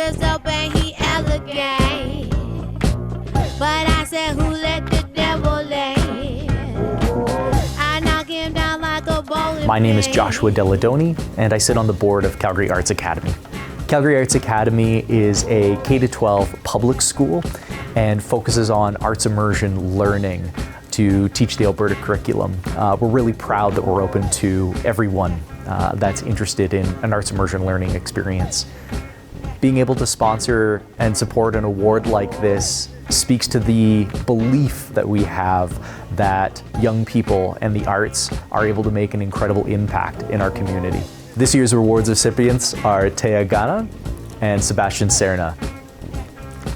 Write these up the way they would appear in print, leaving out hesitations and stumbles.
was dope and he elegant. But I said, who let the devil lay? I knock him down like a bowling. My name is Joshua Deladoni, and I sit on the board of Calgary Arts Academy. Calgary Arts Academy is a K-12 public school and focuses on arts immersion learning to teach the Alberta curriculum. We're really proud that we're open to everyone that's interested in an arts immersion learning experience. Being able to sponsor and support an award like this speaks to the belief that we have that young people and the arts are able to make an incredible impact in our community. This year's awards recipients are Tea Gana and Sebastian Serna.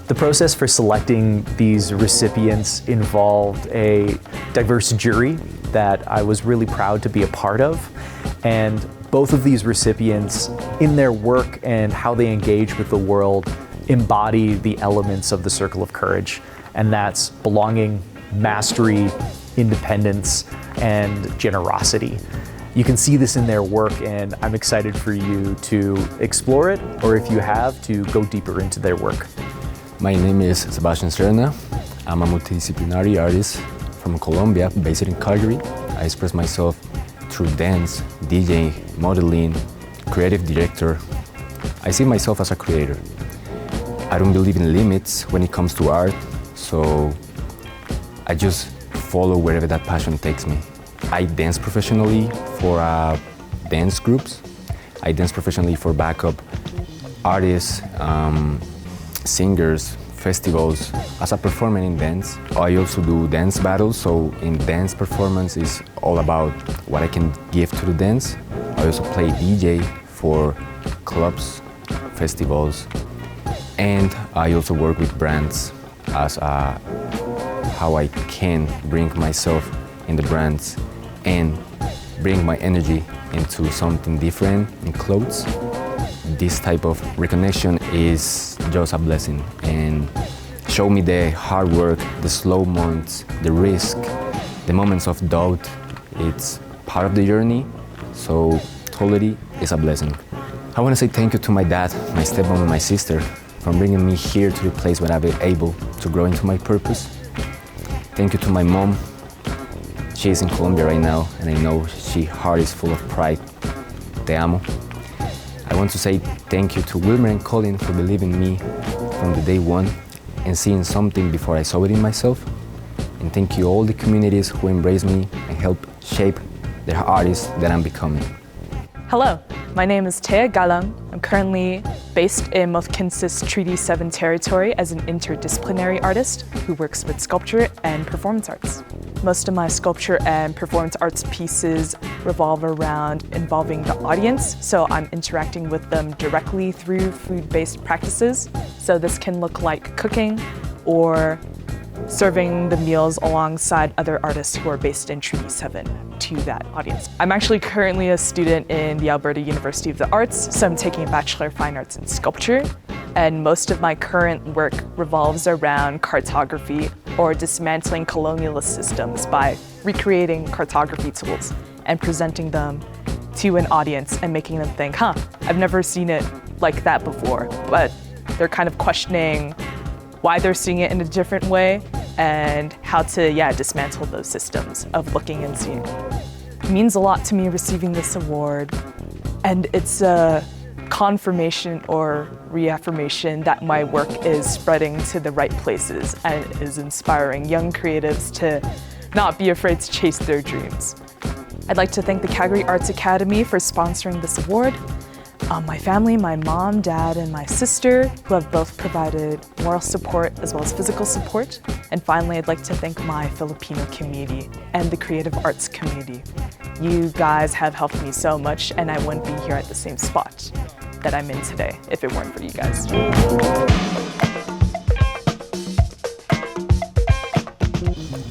The process for selecting these recipients involved a diverse jury that I was really proud to be a part of. And both of these recipients, in their work and how they engage with the world, embody the elements of the Circle of Courage. And that's belonging, mastery, independence, and generosity. You can see this in their work, and I'm excited for you to explore it, or if you have, to go deeper into their work. My name is Sebastian Serna. I'm a multidisciplinary artist from Colombia, based in Calgary. I express myself through dance, DJ, modeling, creative director. I see myself as a creator. I don't believe in limits when it comes to art, so I just follow wherever that passion takes me. I dance professionally for dance groups. I dance professionally for backup artists, singers, festivals, as a performer in dance. I also do dance battles, so in dance performance is all about what I can give to the dance. I also play DJ for clubs, festivals, and I also work with brands as how I can bring myself in the brands and bring my energy into something different in clothes. This type of recognition is just a blessing and show me the hard work, the slow months, the risk, the moments of doubt. It's part of the journey, so totally it's a blessing. I want to say thank you to my dad, my stepmom, and my sister for bringing me here to the place where I've been able to grow into my purpose. Thank you to my mom. She is in Colombia right now, and I know her heart is full of pride. Te amo. I want to say thank you to Wilmer and Colin for believing in me from the day one and seeing something before I saw it in myself. And thank you all the communities who embrace me and help shape the artist that I'm becoming. Hello, my name is Tea Galang. I'm currently based in Mohkinstsis Treaty 7 territory as an interdisciplinary artist who works with sculpture and performance arts. Most of my sculpture and performance arts pieces revolve around involving the audience, so I'm interacting with them directly through food-based practices. So this can look like cooking or serving the meals alongside other artists who are based in Treaty 7 to that audience. I'm actually currently a student in the Alberta University of the Arts, so I'm taking a Bachelor of Fine Arts in Sculpture, and most of my current work revolves around cartography or dismantling colonialist systems by recreating cartography tools and presenting them to an audience and making them think, I've never seen it like that before, but they're kind of questioning why they're seeing it in a different way and how to, dismantle those systems of looking and seeing. It means a lot to me receiving this award, and it's a confirmation or reaffirmation that my work is spreading to the right places and is inspiring young creatives to not be afraid to chase their dreams. I'd like to thank the Calgary Arts Academy for sponsoring this award, my family, my mom, dad, and my sister, who have both provided moral support as well as physical support. And finally, I'd like to thank my Filipino community and the creative arts community. You guys have helped me so much, and I wouldn't be here at the same spot that I'm in today if it weren't for you guys.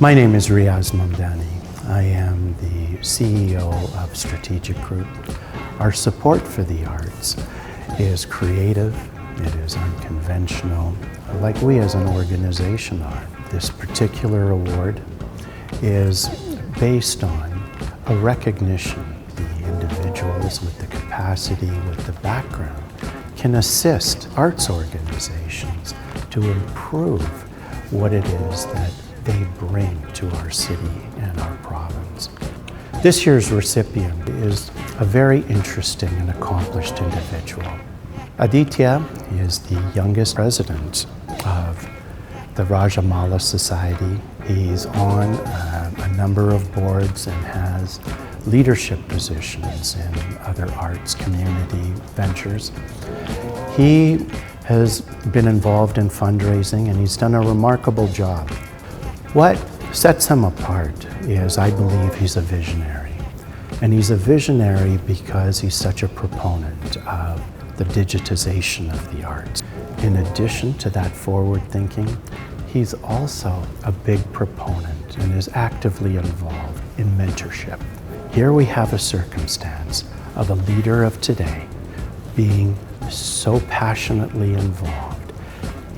My name is Riaz Mamdani. I am the CEO of Strategic Group. Our support for the arts is creative, it is unconventional, like we as an organization are. This particular award is based on a recognition the individuals with the capacity, with the background, can assist arts organizations to improve what it is that they bring to our city and our province. This year's recipient is a very interesting and accomplished individual. Aditya is the youngest president of the Rajamala Society. He's on a number of boards and has leadership positions in other arts community ventures. He has been involved in fundraising and he's done a remarkable job. What sets him apart is, I believe, he's a visionary. And he's a visionary because he's such a proponent of the digitization of the arts. In addition to that forward thinking, he's also a big proponent and is actively involved in mentorship. Here we have a circumstance of a leader of today being so passionately involved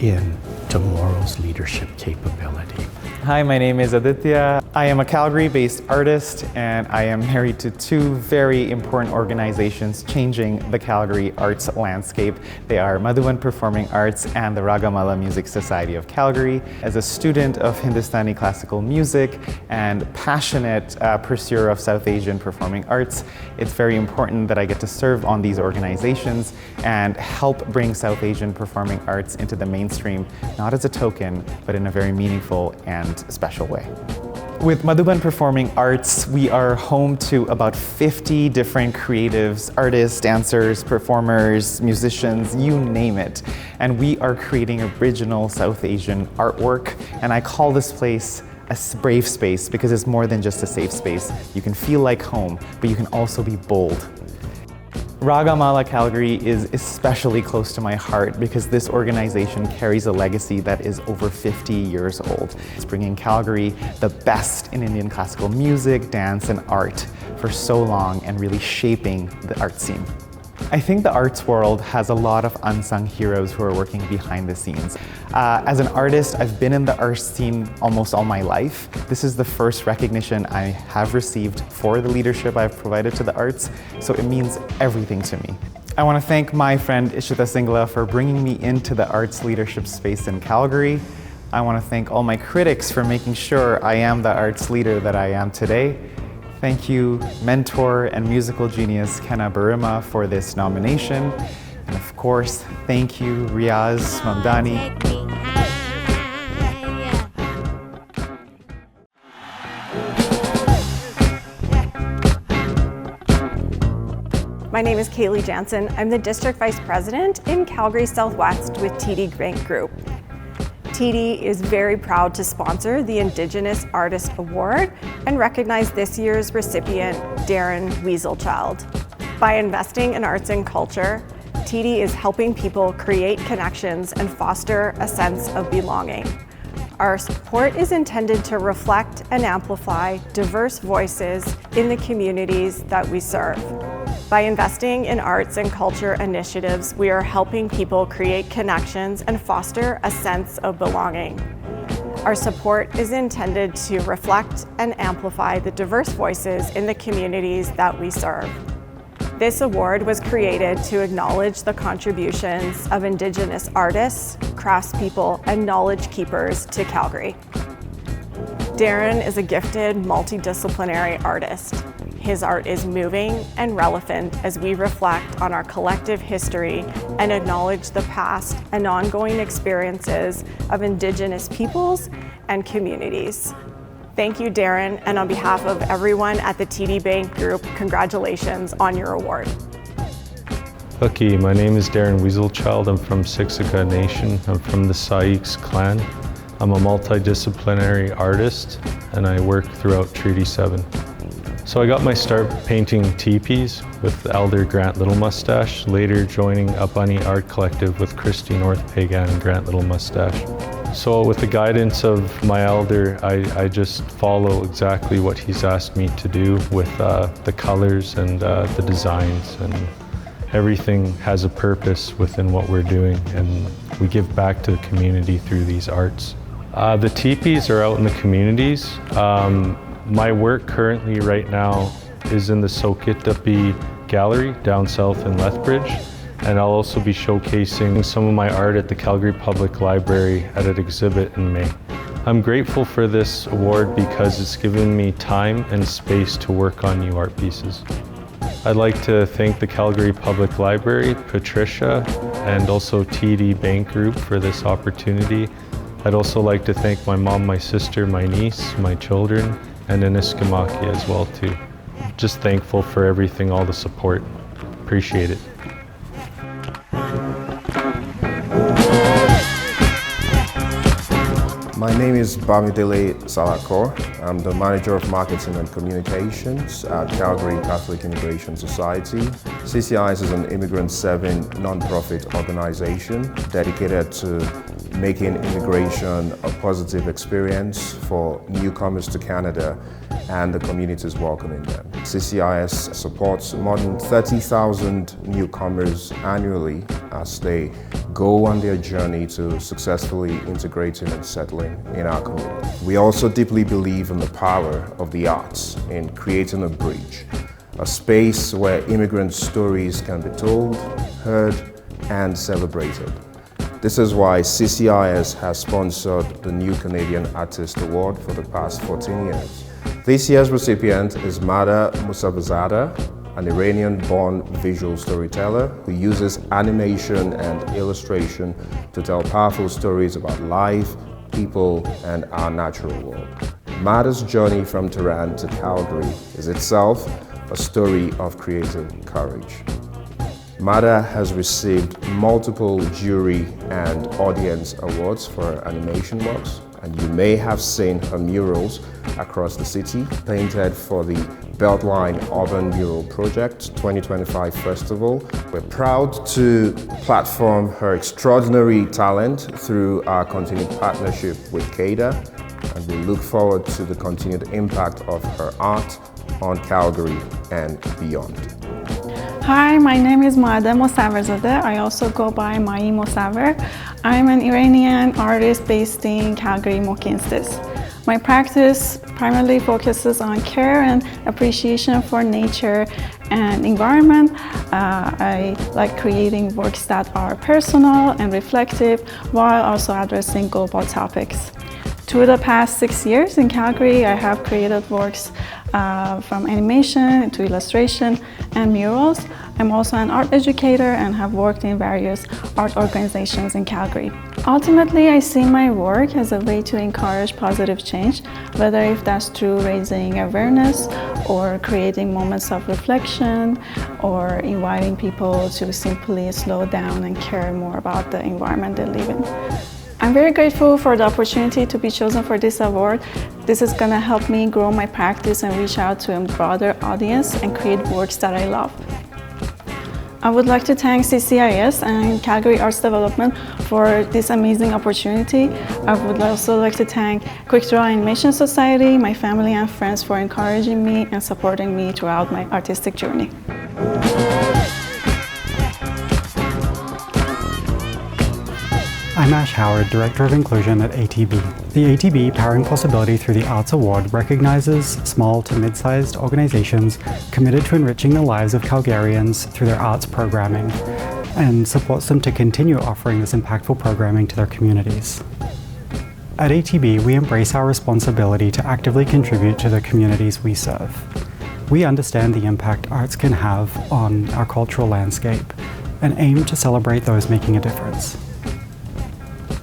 in tomorrow's leadership capability. Hi, my name is Aditya. I am a Calgary-based artist and I am married to two very important organizations changing the Calgary arts landscape. They are Madhuban Performing Arts and the Ragamala Music Society of Calgary. As a student of Hindustani classical music and passionate pursuer of South Asian performing arts, it's very important that I get to serve on these organizations and help bring South Asian performing arts into the mainstream, not as a token, but in a very meaningful and special way. With Madhuban Performing Arts, we are home to about 50 different creatives, artists, dancers, performers, musicians, you name it. And we are creating original South Asian artwork. And I call this place a brave space because it's more than just a safe space. You can feel like home, but you can also be bold. Ragamala Calgary is especially close to my heart because this organization carries a legacy that is over 50 years old. It's bringing Calgary the best in Indian classical music, dance, and art for so long and really shaping the art scene. I think the arts world has a lot of unsung heroes who are working behind the scenes. As an artist, I've been in the arts scene almost all my life. This is the first recognition I have received for the leadership I've provided to the arts, so it means everything to me. I want to thank my friend Ishita Singla for bringing me into the arts leadership space in Calgary. I want to thank all my critics for making sure I am the arts leader that I am today. Thank you, mentor and musical genius Kenna Barima, for this nomination. And of course, thank you, Riaz Mamdani. My name is Kaylee Jansen. I'm the District Vice President in Calgary Southwest with TD Bank Group. TD is very proud to sponsor the Indigenous Artist Award and recognize this year's recipient, Darren Weaselchild. By investing in arts and culture, TD is helping people create connections and foster a sense of belonging. Our support is intended to reflect and amplify diverse voices in the communities that we serve. By investing in arts and culture initiatives, we are helping people create connections and foster a sense of belonging. Our support is intended to reflect and amplify the diverse voices in the communities that we serve. This award was created to acknowledge the contributions of Indigenous artists, craftspeople, and knowledge keepers to Calgary. Darren is a gifted, multidisciplinary artist. His art is moving and relevant as we reflect on our collective history and acknowledge the past and ongoing experiences of Indigenous peoples and communities. Thank you, Darren, and on behalf of everyone at the TD Bank Group, congratulations on your award. Okay, my name is Darren Weaselchild. I'm from Siksika Nation. I'm from the Saiks clan. I'm a multidisciplinary artist and I work throughout Treaty 7. So I got my start painting teepees with Elder Grant Little Mustache, later joining Upani Art Collective with Christy North Pagan and Grant Little Mustache. So with the guidance of my elder, I just follow exactly what he's asked me to do with the colors and the designs, and everything has a purpose within what we're doing, and we give back to the community through these arts. The teepees are out in the communities. My work currently right now is in the Sokitapi Gallery down south in Lethbridge, and I'll also be showcasing some of my art at the Calgary Public Library at an exhibit in May. I'm grateful for this award because it's given me time and space to work on new art pieces. I'd like to thank the Calgary Public Library, Patricia, and also TD Bank Group for this opportunity. I'd also like to thank my mom, my sister, my niece, my children, and Iniskimaki as well too. Just thankful for everything, all the support. Appreciate it. My name is Bamidele Salakor. I'm the Manager of Marketing and Communications at Calgary Catholic Immigration Society. CCIS is an immigrant-serving non-profit organization dedicated to making immigration a positive experience for newcomers to Canada and the communities welcoming them. CCIS supports more than 30,000 newcomers annually as they go on their journey to successfully integrating and settling in our community. We also deeply believe in the power of the arts in creating a bridge, a space where immigrant stories can be told, heard, and celebrated. This is why CCIS has sponsored the New Canadian Artist Award for the past 14 years. This year's recipient is Mada Musabazada, an Iranian-born visual storyteller who uses animation and illustration to tell powerful stories about life, people, and our natural world. Mada's journey from Tehran to Calgary is itself a story of creative courage. Mada has received multiple jury and audience awards for her animation works, and you may have seen her murals across the city, painted for the Beltline Urban Mural Project 2025 Festival. We're proud to platform her extraordinary talent through our continued partnership with CADA, and we look forward to the continued impact of her art on Calgary and beyond. Hi, my name is Maada Mosaverzadeh. I also go by Mai Mosaver. I'm an Iranian artist based in Calgary, Mokinstis. My practice primarily focuses on care and appreciation for nature and environment. I like creating works that are personal and reflective while also addressing global topics. Through the past 6 years in Calgary, I have created works from animation to illustration and murals. I'm also an art educator and have worked in various art organizations in Calgary. Ultimately, I see my work as a way to encourage positive change, whether if that's through raising awareness or creating moments of reflection or inviting people to simply slow down and care more about the environment they live in. I'm very grateful for the opportunity to be chosen for this award. This is going to help me grow my practice and reach out to a broader audience and create works that I love. I would like to thank CCIS and Calgary Arts Development for this amazing opportunity. I would also like to thank Quick Draw Animation Society, my family and friends for encouraging me and supporting me throughout my artistic journey. I'm Ash Howard, Director of Inclusion at ATB. The ATB Powering Possibility Through the Arts Award recognizes small to mid-sized organizations committed to enriching the lives of Calgarians through their arts programming and supports them to continue offering this impactful programming to their communities. At ATB, we embrace our responsibility to actively contribute to the communities we serve. We understand the impact arts can have on our cultural landscape and aim to celebrate those making a difference.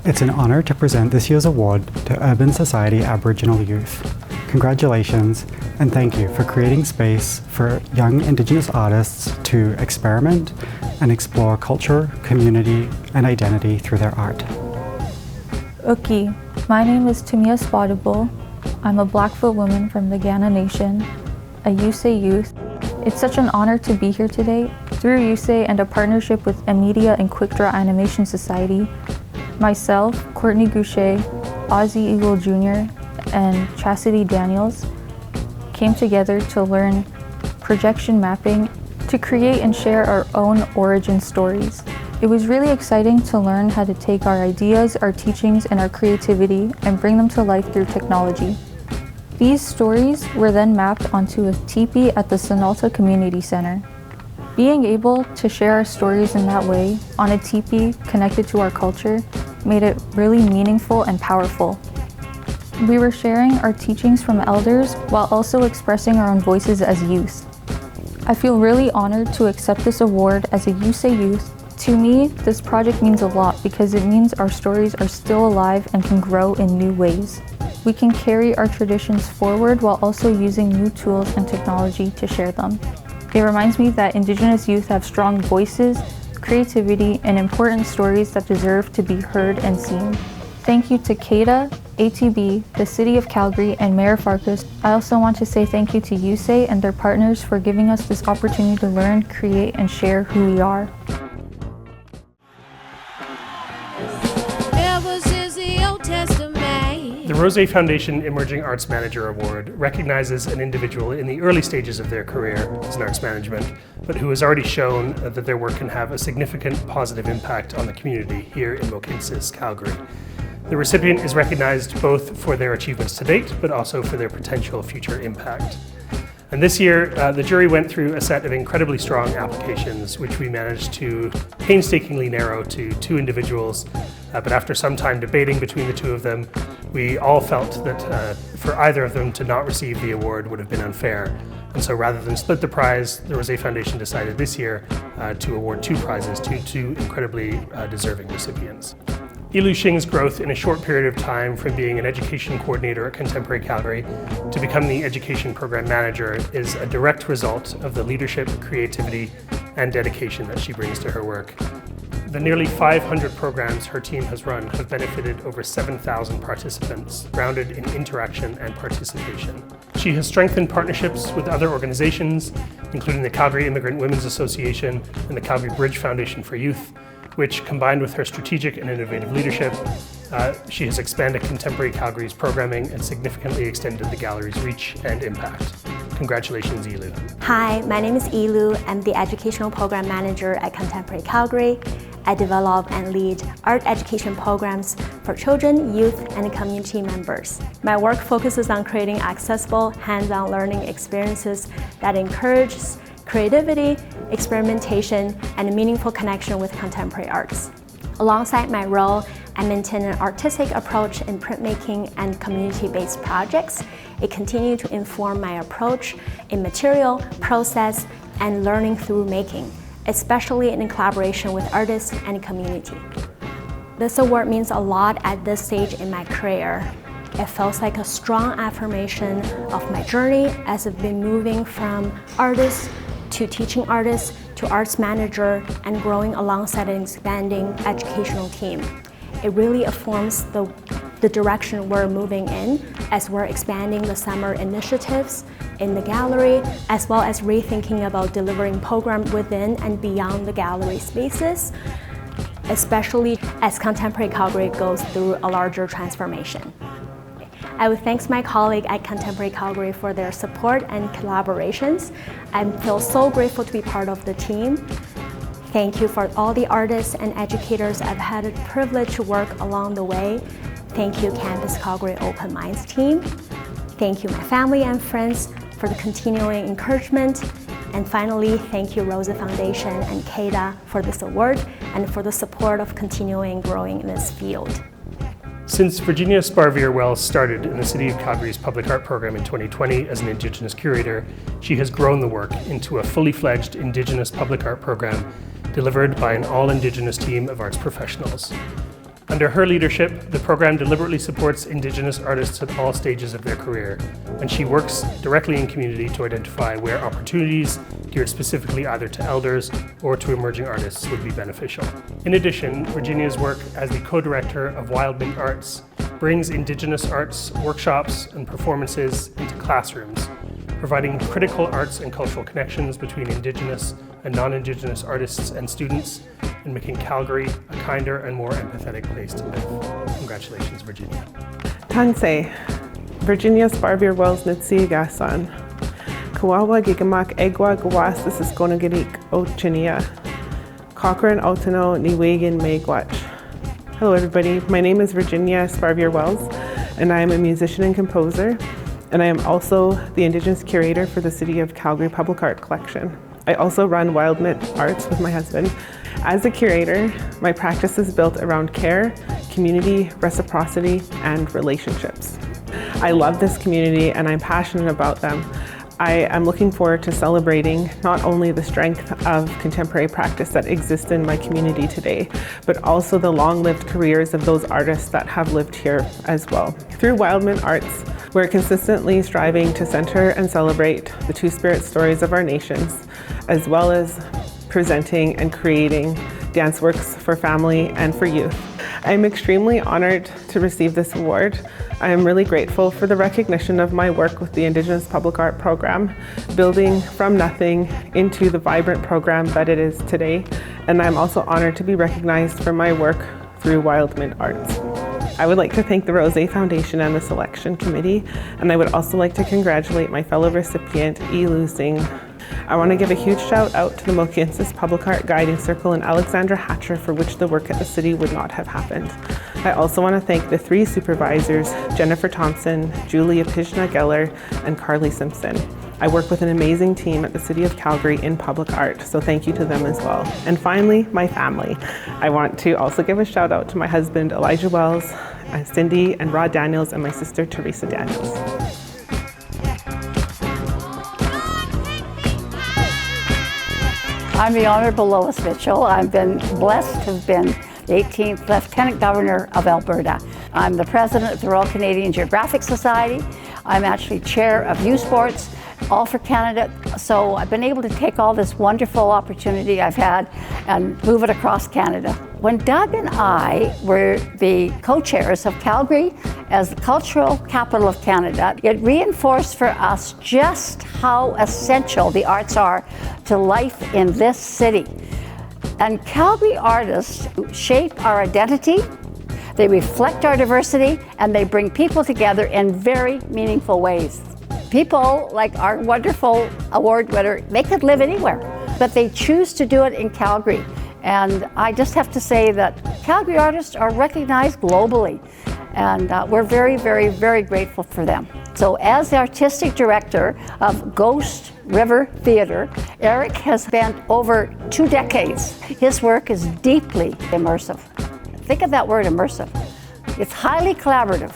It's an honor to present this year's award to Urban Society Aboriginal youth. Congratulations, and thank you for creating space for young Indigenous artists to experiment and explore culture, community, and identity through their art. Uki, my name is Tumia Spotable. I'm a Blackfoot woman from the Gana Nation, a USAY youth. It's such an honor to be here today. Through USAY and a partnership with Media and Quick Draw Animation Society, myself, Courtney Goucher, Ozzy Eagle Jr., and Chastity Daniels came together to learn projection mapping to create and share our own origin stories. It was really exciting to learn how to take our ideas, our teachings, and our creativity and bring them to life through technology. These stories were then mapped onto a teepee at the Sonalta Community Center. Being able to share our stories in that way, on a teepee connected to our culture, made it really meaningful and powerful. We were sharing our teachings from elders while also expressing our own voices as youth. I feel really honored to accept this award as a You Say Youth. To me, this project means a lot because it means our stories are still alive and can grow in new ways. We can carry our traditions forward while also using new tools and technology to share them. It reminds me that Indigenous youth have strong voices, creativity, and important stories that deserve to be heard and seen. Thank you to CADA, ATB, the City of Calgary, and Mayor Farkas. I also want to say thank you to USAY and their partners for giving us this opportunity to learn, create, and share who we are. Ever since the Old Testament. The Rosé Foundation Emerging Arts Manager Award recognizes an individual in the early stages of their career as an arts management, but who has already shown that their work can have a significant positive impact on the community here in Mohkinstsis, Calgary. The recipient is recognized both for their achievements to date, but also for their potential future impact. And this year, the jury went through a set of incredibly strong applications, which we managed to painstakingly narrow to 2 individuals. But after some time debating between the 2 of them, we all felt that for either of them to not receive the award would have been unfair. And so rather than split the prize, the Rosé Foundation decided this year to award 2 prizes to 2 incredibly deserving recipients. Ilu Xing's growth in a short period of time from being an education coordinator at Contemporary Calgary to become the education program manager is a direct result of the leadership, creativity, and dedication that she brings to her work. The nearly 500 programs her team has run have benefited over 7,000 participants, grounded in interaction and participation. She has strengthened partnerships with other organizations, including the Calgary Immigrant Women's Association and the Calgary Bridge Foundation for Youth, which, combined with her strategic and innovative leadership, she has expanded Contemporary Calgary's programming and significantly extended the gallery's reach and impact. Congratulations, Ilu. Hi, my name is Ilu. I'm the Educational Program Manager at Contemporary Calgary. I develop and lead art education programs for children, youth, and community members. My work focuses on creating accessible, hands-on learning experiences that encourage creativity, experimentation, and a meaningful connection with contemporary arts. Alongside my role, I maintain an artistic approach in printmaking and community-based projects. It continues to inform my approach in material, process, and learning through making, especially in collaboration with artists and community. This award means a lot at this stage in my career. It feels like a strong affirmation of my journey as I've been moving from artist to teaching artist to arts manager and growing alongside an expanding educational team. It really affirms the direction we're moving in as we're expanding the summer initiatives in the gallery, as well as rethinking about delivering programs within and beyond the gallery spaces, especially as Contemporary Calgary goes through a larger transformation. I would thank my colleague at Contemporary Calgary for their support and collaborations. I feel so grateful to be part of the team. Thank you for all the artists and educators I've had the privilege to work along the way. Thank you, Campus Calgary Open Minds team. Thank you, my family and friends, for the continuing encouragement. And finally, thank you, Rosé Foundation and CADA for this award and for the support of continuing growing in this field. Since Virginia Sparvier-Wells started in the City of Calgary's Public Art Program in 2020 as an Indigenous curator, she has grown the work into a fully fledged Indigenous public art program delivered by an all-Indigenous team of arts professionals. Under her leadership, the program deliberately supports Indigenous artists at all stages of their career, and she works directly in community to identify where opportunities geared specifically either to elders or to emerging artists would be beneficial. In addition, Virginia's work as the co-director of Wildman Arts brings Indigenous arts workshops and performances into classrooms, providing critical arts and cultural connections between Indigenous and non-Indigenous artists and students, and making Calgary a kinder and more empathetic place to live. Congratulations, Virginia. Tansei, Virginia Sparvier-Wells Nitsiagasan, Kawawa Gigamak Egwa Gawas, this is Gonagirik O Chinia, Cochrane Altano Niwagan Megwatch. Hello everybody, my name is Virginia Sparvier-Wells, and I am a musician and composer, and I am also the Indigenous curator for the City of Calgary Public Art Collection. I also run Wild Mint Arts with my husband. As a curator, my practice is built around care, community, reciprocity, and relationships. I love this community and I'm passionate about them. I am looking forward to celebrating not only the strength of contemporary practice that exists in my community today, but also the long-lived careers of those artists that have lived here as well. Through Wild Mint Arts, we're consistently striving to center and celebrate the two-spirit stories of our nations, as well as presenting and creating dance works for family and for youth. I'm extremely honored to receive this award. I am really grateful for the recognition of my work with the Indigenous Public Art Program, building from nothing into the vibrant program that it is today. And I'm also honored to be recognized for my work through Wild Mint Arts. I would like to thank the Rose Foundation and the Selection Committee, and I would also like to congratulate my fellow recipient, Elu Singh. I want to give a huge shout out to the Mohkinstsis Public Art Guiding Circle and Alexandra Hatcher, for which the work at the city would not have happened. I also want to thank the 3 supervisors, Jennifer Thompson, Julia Pijna Geller, and Carly Simpson. I work with an amazing team at the City of Calgary in public art, so thank you to them as well. And finally, my family. I want to also give a shout out to my husband, Elijah Wells, Cindy and Rod Daniels, and my sister, Teresa Daniels. I'm the Honorable Lois Mitchell. I've been blessed to have been the 18th Lieutenant Governor of Alberta. I'm the President of the Royal Canadian Geographic Society. I'm actually Chair of Youth Sports, all for Canada. So I've been able to take all this wonderful opportunity I've had and move it across Canada. When Doug and I were the co-chairs of Calgary as the cultural capital of Canada, it reinforced for us just how essential the arts are to life in this city. And Calgary artists shape our identity, they reflect our diversity, and they bring people together in very meaningful ways. People like our wonderful award winner, they could live anywhere, but they choose to do it in Calgary. And I just have to say that Calgary artists are recognized globally, and we're very, very, very grateful for them. So as the artistic director of Ghost River Theatre, Eric has spent over 2 decades. His work is deeply immersive. Think of that word, immersive. It's highly collaborative,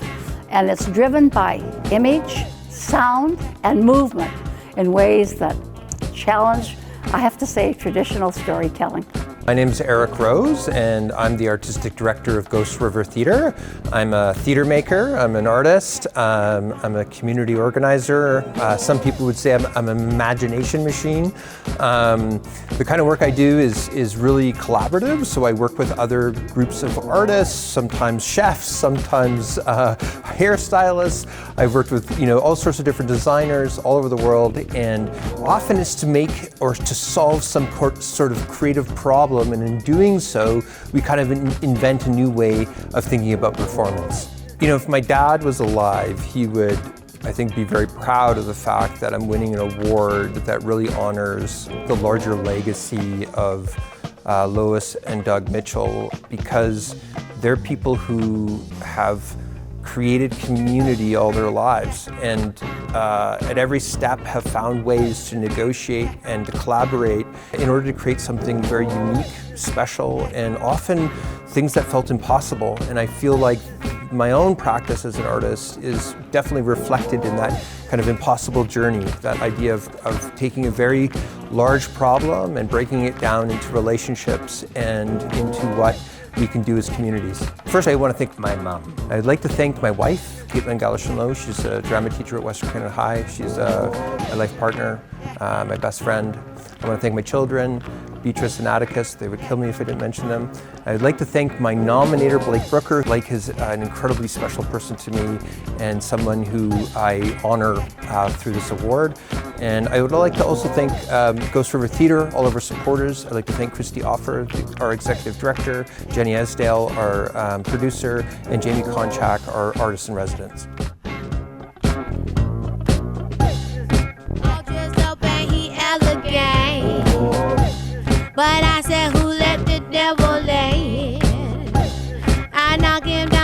and it's driven by image, sound, and movement in ways that challenge, I have to say, traditional storytelling. My name is Eric Rose, and I'm the artistic director of Ghost River Theatre. I'm a theatre maker, I'm an artist, I'm a community organizer. Some people would say I'm an imagination machine. The kind of work I do is really collaborative, so I work with other groups of artists, sometimes chefs, sometimes hairstylists. I've worked with all sorts of different designers all over the world, and often it's to make or to solve some sort of creative problem. And in doing so, we kind of invent a new way of thinking about performance. If my dad was alive, he would, I think, be very proud of the fact that I'm winning an award that really honors the larger legacy of Lois and Doug Mitchell, because they're people who have created community all their lives, and at every step have found ways to negotiate and to collaborate in order to create something very unique, special, and often things that felt impossible. And I feel like my own practice as an artist is definitely reflected in that kind of impossible journey, that idea of taking a very large problem and breaking it down into relationships and into what we can do as communities. First, I want to thank my mom. I'd like to thank my wife, Caitlin Galashanlo. She's a drama teacher at Western Canada High. She's my life partner, my best friend. I want to thank my children, Beatrice and Atticus. They would kill me if I didn't mention them. I'd like to thank my nominator, Blake Brooker. Blake is an incredibly special person to me and someone who I honor through this award. And I would like to also thank Ghost River Theatre, all of our supporters. I'd like to thank Christy Offer, our executive director, Jenny Esdale, our producer, and Jamie Konchak, our artist in residence. But I said, who let the devil in? I knock him down.